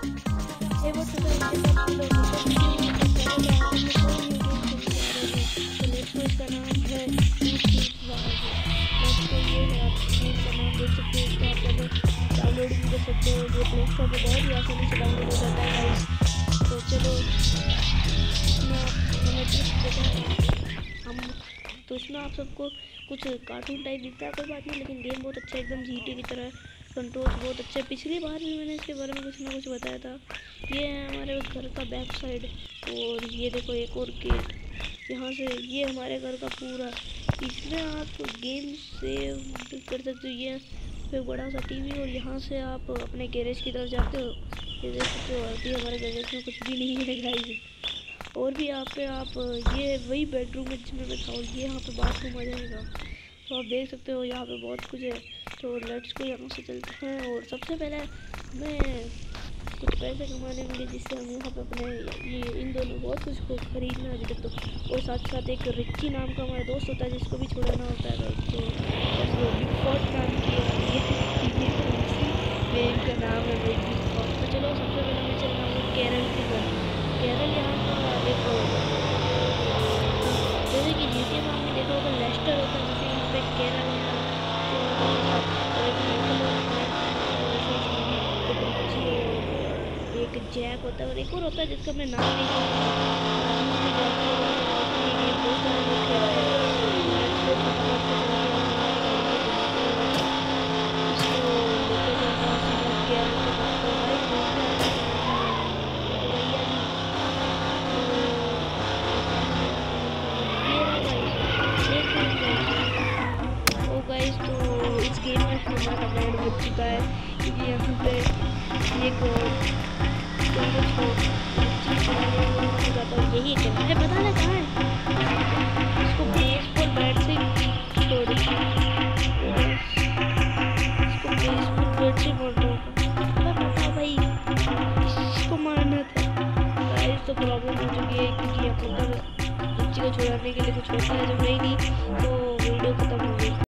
एक बार तो इनके साथ हम लोग तो लेट्स को इसका नाम है लेट्स को ये है आप इसका नाम देख सकते हो। इसको आप पहले डाउनलोड भी कर सकते हो, ये प्ले स्टोर पर बहुत ही आसानी से डाउनलोड हो जाता है गाइस। तो चलो हमें टिप्स देता हम तो इसमें आप सबको कुछ कार्टून टाइप दिखता है, कोई बात नहीं, लेकिन गेम बहुत अच्छा एकदम जीटी की तरह, कंट्रोल्स बहुत अच्छे हैं। पिछली बार भी मैंने इसके बारे में कुछ ना कुछ बताया था। ये है हमारे उस घर का बैक साइड, और ये देखो एक और गेट यहाँ से, ये हमारे घर का पूरा, इसमें आप गेम सेव कर सकते हो। ये फिर बड़ा सा टीवी, और यहाँ से आप अपने गैरेज की तरफ जाते हो। ये देख सकते हो अभी हमारे गैरेज में कुछ भी नहीं है गाइस। और भी यहाँ पे आप ये वही बेडरूम है जिसमें मैं था, ये यहाँ पे बाथरूम आ जाएगा। तो आप देख सकते हो यहाँ पे बहुत कुछ है। तो लेट्स को यहाँ से चलते हैं, और सबसे पहले मैं कुछ पैसे कमा लेंगे जिससे हम यहाँ पे अपने ये इन दोनों बहुत कुछ को खरीदना है अभी तक तो। और साथ साथ एक रिक्की नाम का हमारा दोस्त होता है जिसको भी छुड़ाना होता है, तो बिग फॉट नाम की इनका नाम है बिग फॉट। तो चलो सबसे पहले मैं चल रहा हूँ केरल के घर। केरल यहाँ का एक जैसे कि जीटी में आपने देखा होगा लेस्टर होता है, जैसे यहाँ पे केरल होता है, एक जैक होता है, और एक और होता है जिसका मैं नाम नहीं तो इस गेम में हमारा बैंड बच चुका है, क्योंकि यहाँ पे एक यही जगह है, बताना कहाँ है इसको, बेसबॉल बैट से तोड़, इसको बेसबॉल बैट से मार दो। मैं बता भाई इसको मारना था गाइस। तो प्रॉब्लम हो चुकी है क्योंकि अपने बच्ची को छुड़ाने के लिए कुछ होता है जब नहीं तो वीडियो खत्म हो गई।